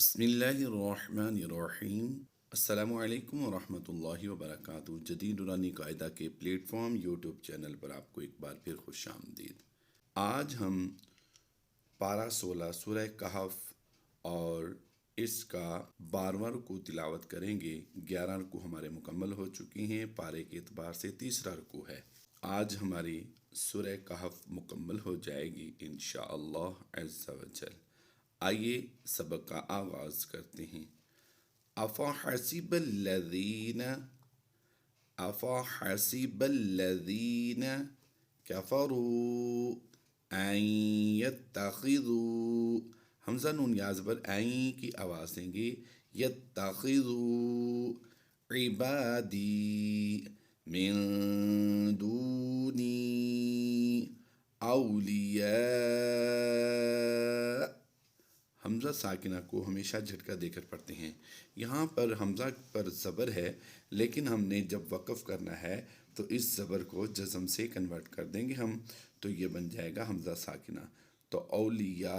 بسم اللہ الرحمن الرحیم۔ السلام علیکم ورحمۃ اللہ وبرکاتہ۔ جدید نورانی قاعدہ کے پلیٹ فارم یوٹیوب چینل پر آپ کو ایک بار پھر خوش آمدید۔ آج ہم پارہ 16 سورہ کہف اور اس کا 12واں رکوع تلاوت کریں گے۔ 11 رکوع ہمارے مکمل ہو چکی ہیں، پارے کے اعتبار سے تیسرا رکوع ہے۔ آج ہماری سورہ کہف مکمل ہو جائے گی انشاءاللہ عز و جل۔ آئیے سبق کا آغاز کرتے ہیں۔ افحسب الذین افحسب الذین کفروا ان یتخذوا، حمزہ نون یا زبر عین کی آواز دیں گے، یتخذوا عبادی من دونی اولیاء۔ حمزہ ساکنہ کو ہمیشہ جھٹکا دے کر پڑھتے ہیں۔ یہاں پر حمزہ پر زبر ہے، لیکن ہم نے جب وقف کرنا ہے تو اس زبر کو جزم سے کنورٹ کر دیں گے ہم، تو یہ بن جائے گا حمزہ ساکنہ۔ تو اولیاء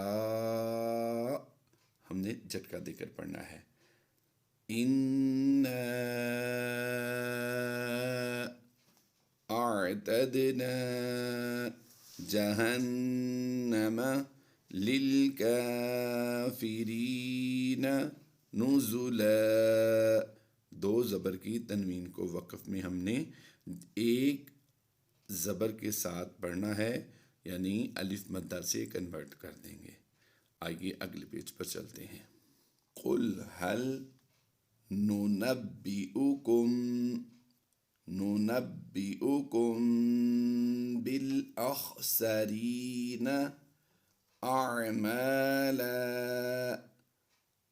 ہم نے جھٹکا دے کر پڑھنا ہے۔ اِنَّا اعتدنا جہنم للکافرین نزلا۔ دو زبر کی تنوین کو وقف میں ہم نے ایک زبر کے ساتھ پڑھنا ہے، یعنی الف مدہ سے کنورٹ کر دیں گے۔ آئیے اگلے پیج پر چلتے ہیں۔ قل هل ننبئکم بالاخسرین اعمالا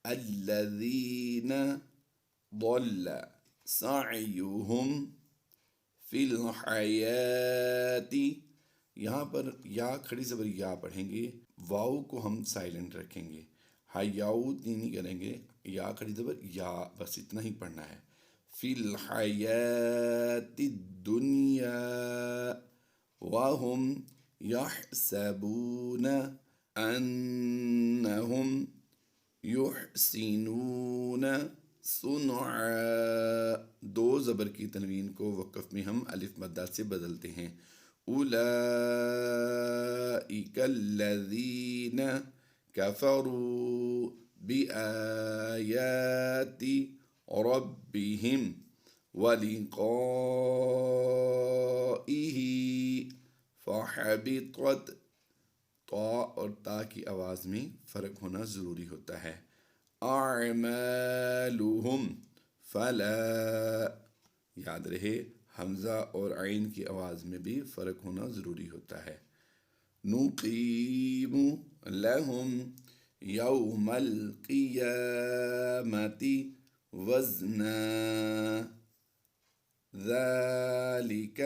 الذین ضل سعیہم فی الحیات۔ یہاں پر یا کھڑی زبر یا پڑھیں گے، واؤ کو ہم سائلنٹ رکھیں گے، حیاؤ نہیں کریں گے، یا کھڑی زبر یا، بس اتنا ہی پڑھنا ہے۔ فی الحیات الدنیا وہم یحسبون انہم یحسنون صنعا۔ دو زبر کی تنوین کو وقف میں ہم الف مدہ سے بدلتے ہیں۔ اولئک الذین کفروا بآیات ربہم ولقائہ فحبطت۔ طا اور تا کی آواز میں فرق ہونا ضروری ہوتا ہے۔ اعمالہم فلا، یاد رہے حمزہ اور عین کی آواز میں بھی فرق ہونا ضروری ہوتا ہے۔ نقیم لہم یوم القیامۃ وزنا ذالک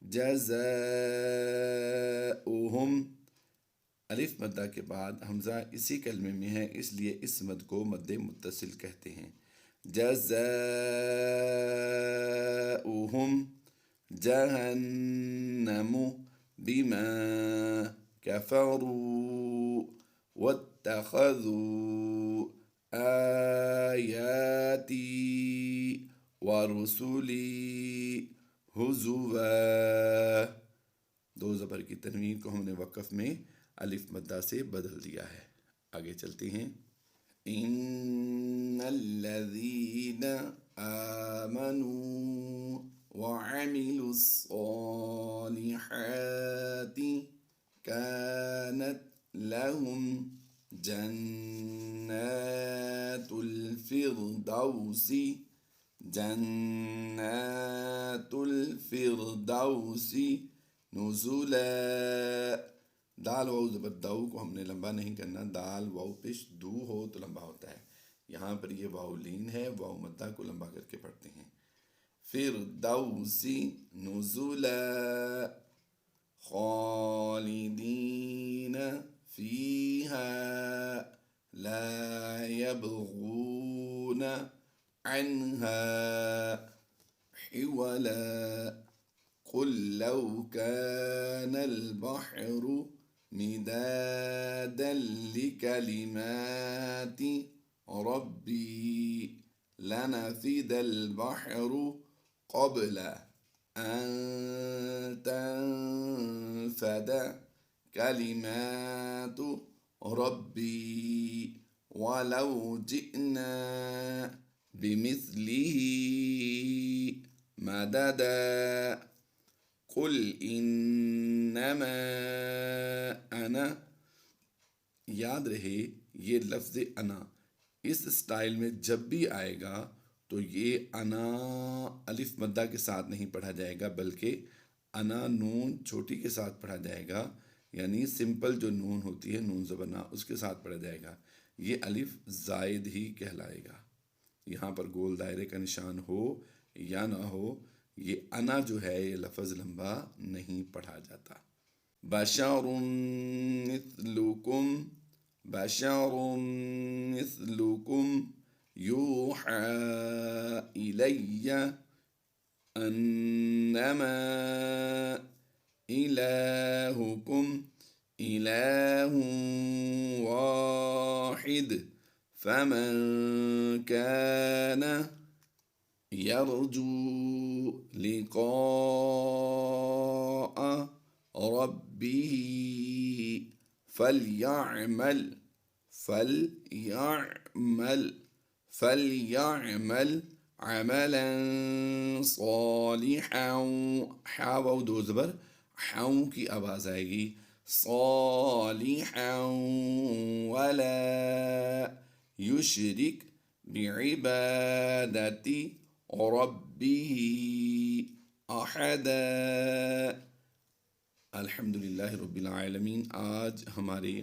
جزاؤہم۔ الف مدہ کے بعد حمزہ اسی کلمے میں ہے، اس لیے اس مد کو مد متصل کہتے ہیں۔ جزاؤہم جہنم بما کفروا واتخذوا آیاتی ورسلی ہزوا۔ دو زبر کی تنوین کو ہم نے وقف میں الف مدہ سے بدل دیا ہے۔ آگے چلتے ہیں۔ ان الذین آمنوا وعملوا الصالحات كانت لهم جنات الفردوس نزلا۔ دال واؤ زبر دو کو ہم نے لمبا نہیں کرنا، دال واؤ پیش دو ہو تو لمبا ہوتا ہے، یہاں پر یہ واؤ لین ہے، واؤ مدہ کو لمبا کر کے پڑھتے ہیں۔ فردوسی نزلا خالدین فیہا لا یبغون عنہا حولا۔ قل لو كان البحر مدادا لكلمات ربي لنفد البحر قبل أن تنفد كلمات ربي ولو جئنا بمثله مددا قل انما انا. یاد رہے یہ لفظ انا اس اسٹائل میں جب بھی آئے گا تو یہ انا الف مدہ کے ساتھ نہیں پڑھا جائے گا، بلکہ انا نون چھوٹی کے ساتھ پڑھا جائے گا، یعنی سمپل جو نون ہوتی ہے نون زبر اس کے ساتھ پڑھا جائے گا. یہ الف زائد ہی کہلائے گا. یہاں پر گول دائرے کا نشان ہو یا نہ ہو، یہ انا جو ہے یہ لفظ لمبا نہیں پڑھا جاتا. بشر مثلکم، بشر مثلکم یوحى الی انما الہکم الہ واحد فمن كان يرجو لقاء ربه فليعمل عملا صالحا. حا و دو زبر حاؤں کی آواز آئے گی. صالحا ولا يشرك بعبادة ربه أحدا. الحمدللہ رب العالمین. آج ہماری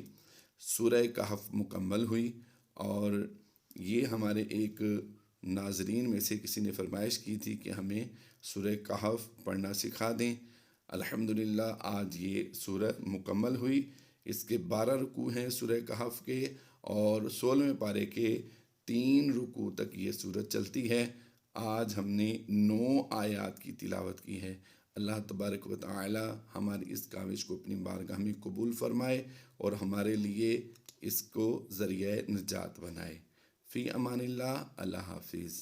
سورہ کہف مکمل ہوئی، اور یہ ہمارے ایک ناظرین میں سے کسی نے فرمائش کی تھی کہ ہمیں سورہ کہف پڑھنا سکھا دیں. الحمدللہ آج یہ سورہ مکمل ہوئی. اس کے 12 رکوع ہیں سورہ کہف کے، اور 16ویں پارے کے 3 رکوع تک یہ سورت چلتی ہے. آج ہم نے 9 آیات کی تلاوت کی ہے. اللہ تبارک و تعالی ہماری اس کاوش کو اپنی بارگاہ میں قبول فرمائے اور ہمارے لیے اس کو ذریعہ نجات بنائے. فی امان اللہ. اللہ حافظ.